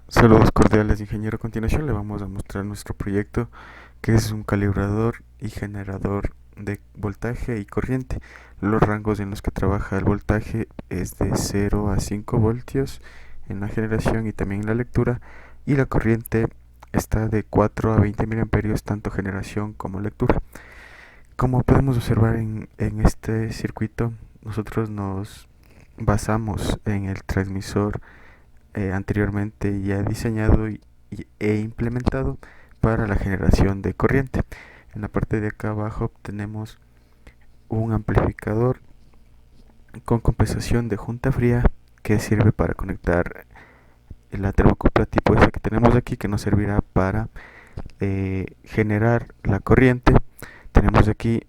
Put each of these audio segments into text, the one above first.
Saludos cordiales, ingeniero. A continuación le vamos a mostrar nuestro proyecto, que es un calibrador y generador de voltaje y corriente. Los rangos en los que trabaja el voltaje es de 0 a 5 voltios en la generación y también en la lectura, y la corriente está de 4 a 20 miliamperios tanto generación como lectura. Como podemos observar en este circuito, nosotros nos basamos en el transmisor anteriormente ya diseñado e implementado para la generación de corriente. En la parte de acá abajo tenemos un amplificador con compensación de junta fría que sirve para conectar la termocupla tipo esa que tenemos aquí, que nos servirá para generar la corriente. Tenemos aquí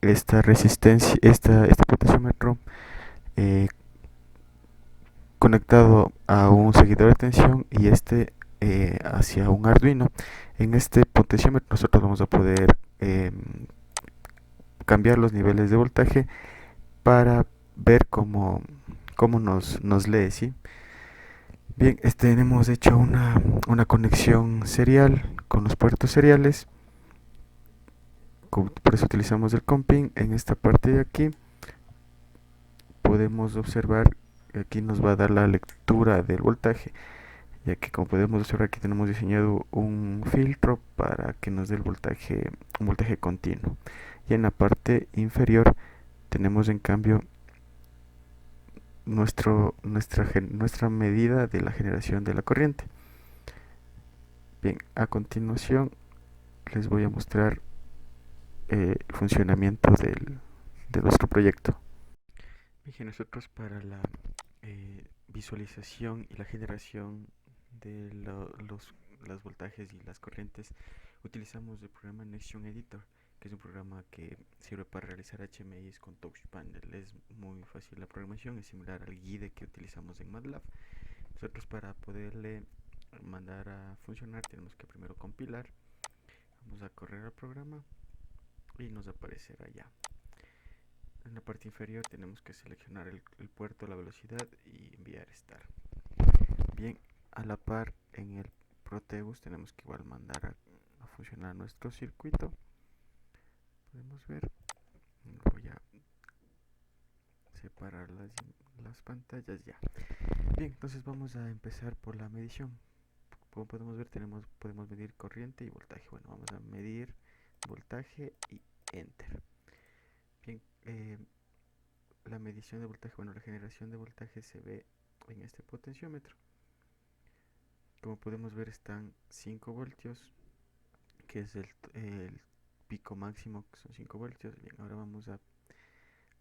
esta resistencia, este potenciómetro eh, conectado a un seguidor de tensión y hacia un Arduino. En este potenciómetro nosotros vamos a poder cambiar los niveles de voltaje para ver cómo nos lee, ¿sí? Bien, hemos hecho una conexión serial con los puertos seriales, por eso utilizamos el comping. En esta parte de aquí podemos observar que aquí nos va a dar la lectura del voltaje, ya que como podemos observar aquí tenemos diseñado un filtro para que nos dé un voltaje continuo. Y en la parte inferior tenemos en cambio nuestra medida de la generación de la corriente. Bien, a continuación les voy a mostrar el funcionamiento de nuestro proyecto. Bien, nosotros para la visualización y la generación de los voltajes y las corrientes utilizamos el programa Nexion Editor, que es un programa que sirve para realizar HMIs con Touch Panel. Es muy fácil la programación, es similar al guide que utilizamos en MATLAB. Nosotros para poderle mandar a funcionar tenemos que primero compilar. Vamos a correr el programa y nos aparecerá ya. En la parte inferior tenemos que seleccionar el puerto, la velocidad y enviar start. Bien, a la par en el Proteus tenemos que igual mandar a funcionar nuestro circuito. Podemos ver, voy a separar las pantallas ya. Bien, entonces vamos a empezar por la medición. Como podemos ver, podemos medir corriente y voltaje. Bueno, vamos a medir voltaje y enter. Bien, la medición de voltaje, bueno, la generación de voltaje se ve en este potenciómetro. Como podemos ver, están 5 voltios, que es el pico máximo, que son 5 voltios. Bien, ahora vamos a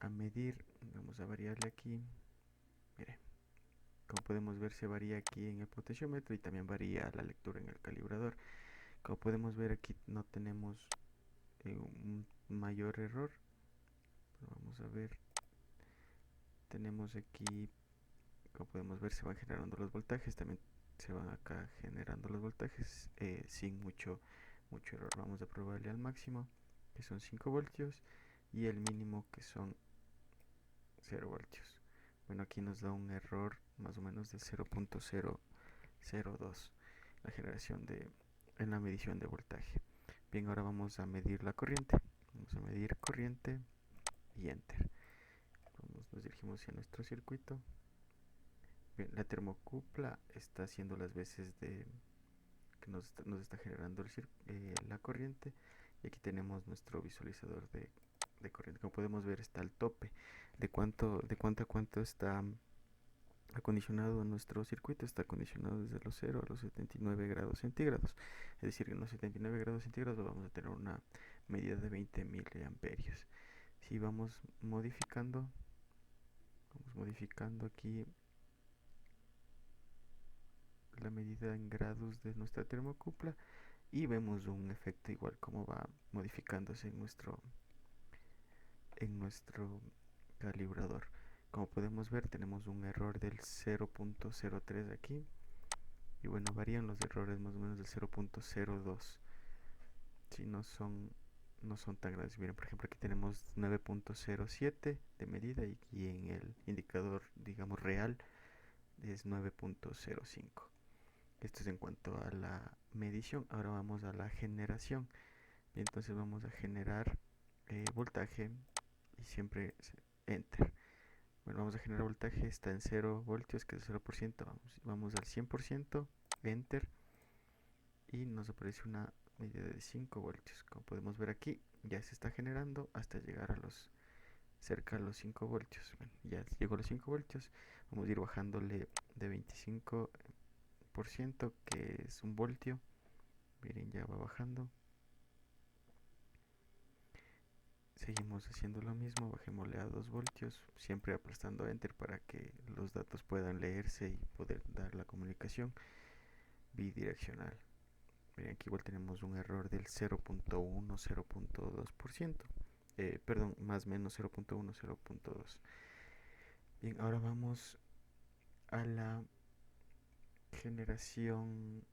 medir, vamos a variarle aquí. Mire, como podemos ver, se varía aquí en el potenciómetro y también varía la lectura en el calibrador. Como podemos ver, aquí no tenemos un mayor error. Pero vamos a ver, tenemos aquí, como podemos ver, se van generando los voltajes. También se van acá generando los voltajes sin mucho error. Vamos a probarle al máximo, que son 5 voltios, y el mínimo, que son 0 voltios. Bueno, aquí nos da un error más o menos de 0.002 la generación en la medición de voltaje. Bien, ahora vamos a medir la corriente. Vamos a medir corriente y enter. Nos dirigimos hacia nuestro circuito. Bien, la termocupla está haciendo las veces de que nos está generando la corriente, y aquí tenemos nuestro visualizador de corriente. Como podemos ver, está al tope de cuánto está acondicionado nuestro circuito. Está acondicionado desde los 0 a los 79 grados centígrados, es decir, en los 79 grados centígrados vamos a tener una medida de 20 miliamperios. Si vamos modificando aquí la medida en grados de nuestra termocupla, y vemos un efecto igual como va modificándose en nuestro calibrador. Como podemos ver, tenemos un error del 0.03 aquí, y bueno, varían los errores más o menos del 0.02. Si no son tan grandes. Miren, por ejemplo, aquí tenemos 9.07 de medida, y en el indicador, digamos, real es 9.05. Esto es en cuanto a la medición. Ahora vamos a la generación. Bien, entonces vamos a generar voltaje y siempre enter. Bueno, vamos a generar voltaje, está en 0 voltios, que es 0%. Vamos al 100%, enter, y nos aparece una medida de 5 voltios. Como podemos ver aquí, ya se está generando hasta llegar a los cerca de los 5 voltios. Bueno, ya llegó a los 5 voltios. Vamos a ir bajándole de 25%, que es un voltio. Miren, ya va bajando. Seguimos haciendo lo mismo, bajémosle a 2 voltios, siempre aplastando enter para que los datos puedan leerse y poder dar la comunicación bidireccional. Miren, aquí igual tenemos un error del 0.1, 0.2%. Perdón, más o menos 0.1, 0.2. Bien, ahora vamos a la generación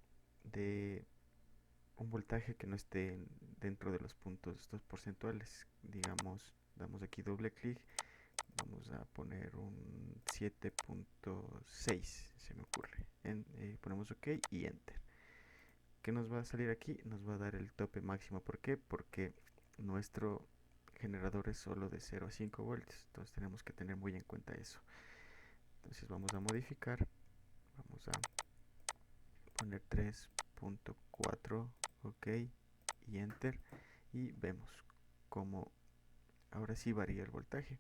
de un voltaje que no esté dentro de los puntos estos porcentuales. Digamos, damos aquí doble clic, vamos a poner un 7.6, se me ocurre. Ponemos OK y Enter. ¿Qué nos va a salir aquí? Nos va a dar el tope máximo. ¿Por qué? Porque nuestro generador es solo de 0 a 5 voltios. Entonces tenemos que tener muy en cuenta eso. Entonces vamos a modificar. Vamos a poner 3.4, OK y Enter. Y vemos cómo ahora sí varía el voltaje.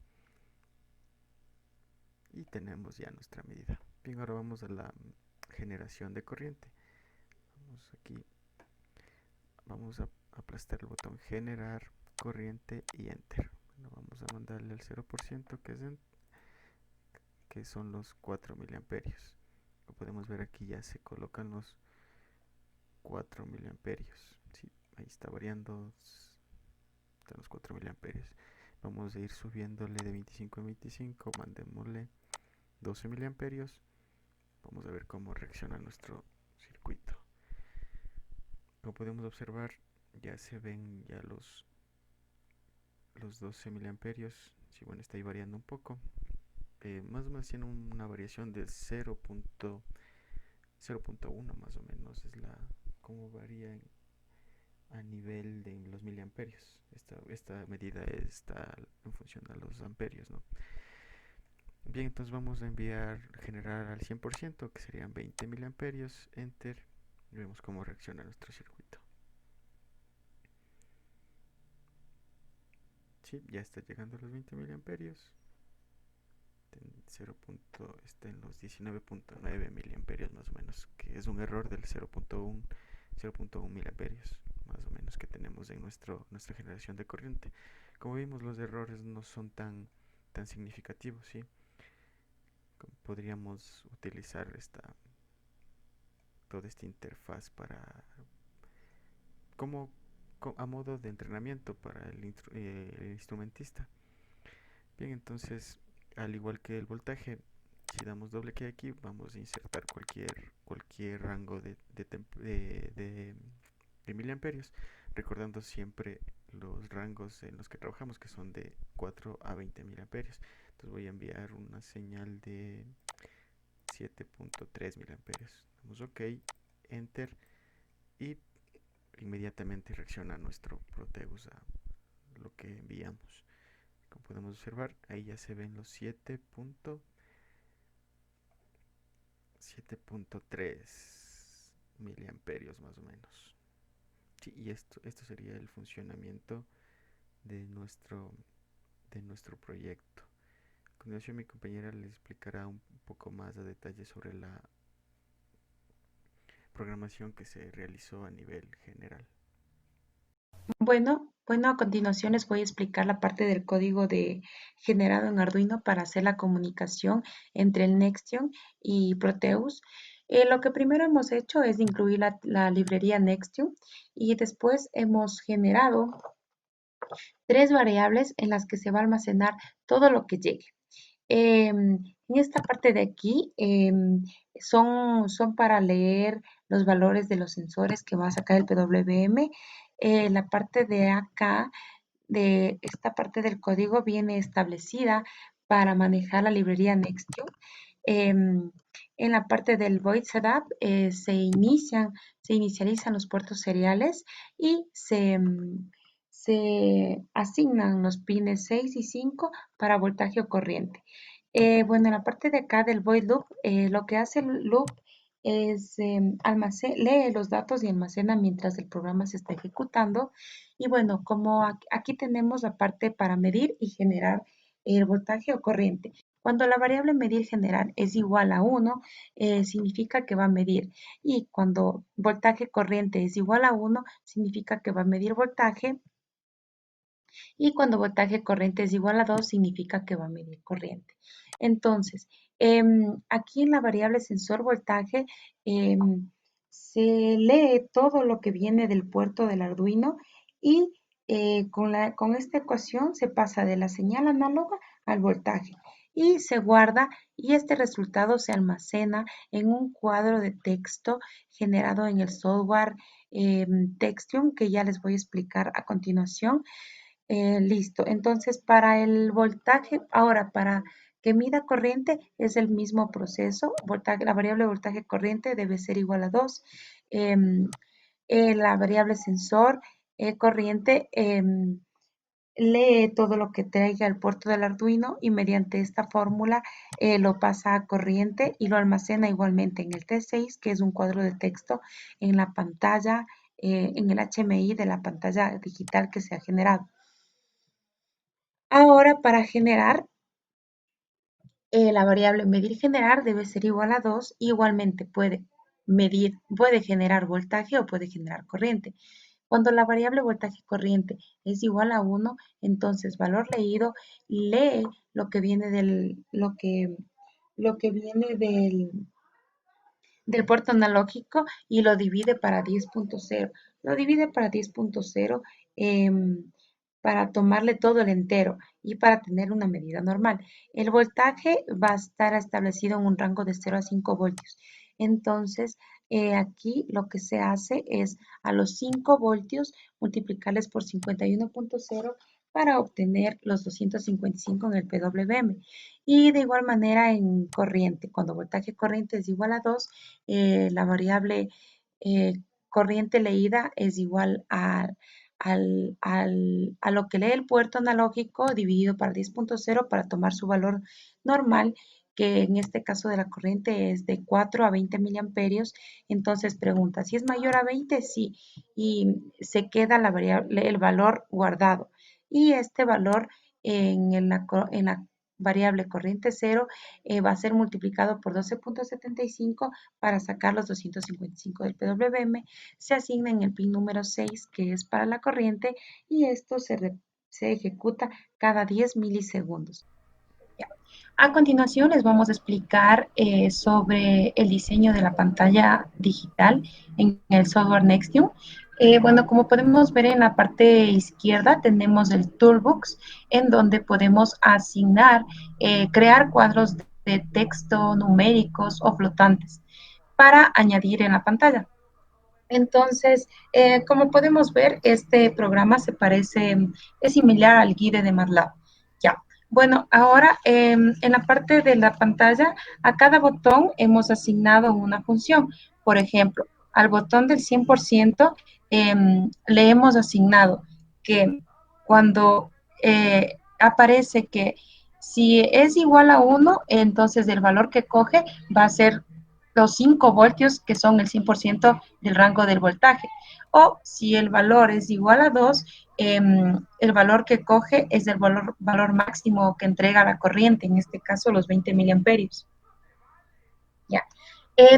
Y tenemos ya nuestra medida. Bien, ahora vamos a la generación de corriente. Vamos aquí, vamos a aplastar el botón generar corriente y enter. Bueno, vamos a mandarle al 0%, que son los 4 miliamperios. Como podemos ver aquí, ya se colocan los 4 miliamperios. Sí, ahí está variando, están los 4 miliamperios. Vamos a ir subiéndole de 25 en 25, mandémosle 12 miliamperios. Vamos a ver cómo reacciona nuestro circuito. Como podemos observar, ya se ven ya los 12 miliamperios. Sí, bueno, está ahí variando un poco. Más o menos tiene una variación del 0.1 más o menos. Es la cómo varía a nivel de los miliamperios. Esta medida está en función de los amperios, ¿no? Bien, entonces vamos a generar al 100%, que serían 20 miliamperios, enter, y vemos cómo reacciona nuestro circuito. Sí, ya está llegando a los 20 miliamperios. Está en los 19.9 miliamperios más o menos, que es un error del 0.1 miliamperios más o menos que tenemos en nuestra generación de corriente. Como vimos, los errores no son tan significativos, ¿sí? Podríamos utilizar toda esta interfaz como a modo de entrenamiento para el instrumentista. Bien, entonces, al igual que el voltaje, si damos doble clic aquí, vamos a insertar cualquier rango de miliamperios, recordando siempre los rangos en los que trabajamos, que son de 4 a 20 miliamperios. Entonces voy a enviar una señal de 7.3 miliamperios. Damos OK, Enter, y inmediatamente reacciona nuestro Proteus a lo que enviamos. Como podemos observar, ahí ya se ven los 7.3 miliamperios más o menos. Sí, y esto sería el funcionamiento de nuestro proyecto. A continuación, mi compañera les explicará un poco más a detalle sobre la programación que se realizó a nivel general. Bueno, a continuación les voy a explicar la parte del código generado en Arduino para hacer la comunicación entre el Nextion y Proteus. Lo que primero hemos hecho es incluir la librería Nextion y después hemos generado tres variables en las que se va a almacenar todo lo que llegue. En esta parte de aquí son para leer los valores de los sensores que va a sacar el PWM. La parte de acá, de esta parte del código, viene establecida para manejar la librería Nextio. Em, en la parte del void setup se inicializan los puertos seriales y se asignan los pines 6 y 5 para voltaje o corriente. Bueno, en la parte de acá del void loop, lo que hace el loop es lee los datos y almacena mientras el programa se está ejecutando. Y bueno, como aquí tenemos la parte para medir y generar el voltaje o corriente. Cuando la variable medir general es igual a 1, significa que va a medir. Y cuando voltaje corriente es igual a 1, significa que va a medir voltaje. Y cuando voltaje corriente es igual a 2, significa que va a medir corriente. Entonces, aquí en la variable sensor voltaje se lee todo lo que viene del puerto del Arduino y con esta ecuación se pasa de la señal análoga al voltaje y se guarda y este resultado se almacena en un cuadro de texto generado en el software Textium que ya les voy a explicar a continuación. Listo. Entonces, para el voltaje, ahora para que mida corriente es el mismo proceso. La variable voltaje corriente debe ser igual a 2. Em, la variable sensor corriente lee todo lo que traiga el puerto del Arduino y mediante esta fórmula lo pasa a corriente y lo almacena igualmente en el T6, que es un cuadro de texto en la pantalla, en el HMI de la pantalla digital que se ha generado. Ahora, para generar la variable medir generar debe ser igual a 2. Igualmente puede generar voltaje o puede generar corriente. Cuando la variable voltaje corriente es igual a 1, entonces valor leído lee lo que viene lo que viene del puerto analógico y lo divide para 10.0. Lo divide para 10.0 para tomarle todo el entero y para tener una medida normal. El voltaje va a estar establecido en un rango de 0 a 5 voltios. Entonces, aquí lo que se hace es a los 5 voltios multiplicarles por 51.0 para obtener los 255 en el PWM. Y de igual manera en corriente, cuando voltaje corriente es igual a 2, la variable eh, corriente leída es igual a lo que lee el puerto analógico dividido por 10.0 para tomar su valor normal, que en este caso de la corriente es de 4 a 20 miliamperios. Entonces pregunta, si es mayor a 20, sí, y se queda el valor guardado. Y este valor en la variable corriente cero va a ser multiplicado por 12.75 para sacar los 255 del PWM. Se asigna en el pin número 6, que es para la corriente, y esto se ejecuta cada 10 milisegundos. Ya. A continuación les vamos a explicar sobre el diseño de la pantalla digital en el software Nextium. Bueno, como podemos ver en la parte izquierda tenemos el Toolbox en donde podemos asignar, crear cuadros de texto numéricos o flotantes para añadir en la pantalla. Entonces, como podemos ver, este programa es similar al guide de MATLAB. Ya. Bueno, ahora en la parte de la pantalla, a cada botón hemos asignado una función. Por ejemplo, al botón del 100% le hemos asignado que cuando aparece que si es igual a 1, entonces el valor que coge va a ser los 5 voltios, que son el 100% del rango del voltaje. O si el valor es igual a 2, el valor que coge es el valor máximo que entrega la corriente, en este caso los 20 miliamperios. Ya.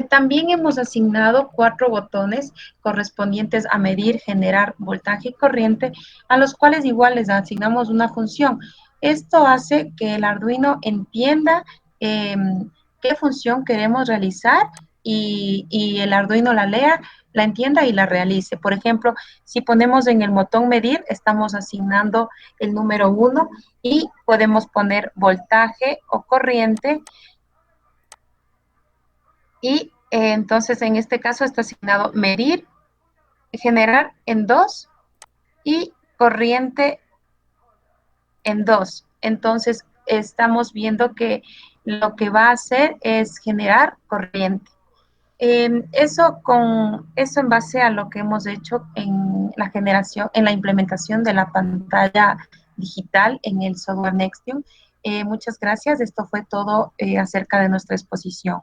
También hemos asignado 4 botones correspondientes a medir, generar voltaje y corriente, a los cuales igual les asignamos una función. Esto hace que el Arduino entienda qué función queremos realizar y el Arduino la lea, la entienda y la realice. Por ejemplo, si ponemos en el botón medir, estamos asignando el número 1 y podemos poner voltaje o corriente y entonces en este caso está asignado medir, generar en 2 y corriente en 2. Entonces estamos viendo que lo que va a hacer es generar corriente. Eso en base a lo que hemos hecho en la generación, en la implementación de la pantalla digital en el software Nextion. Muchas gracias. Esto fue todo acerca de nuestra exposición.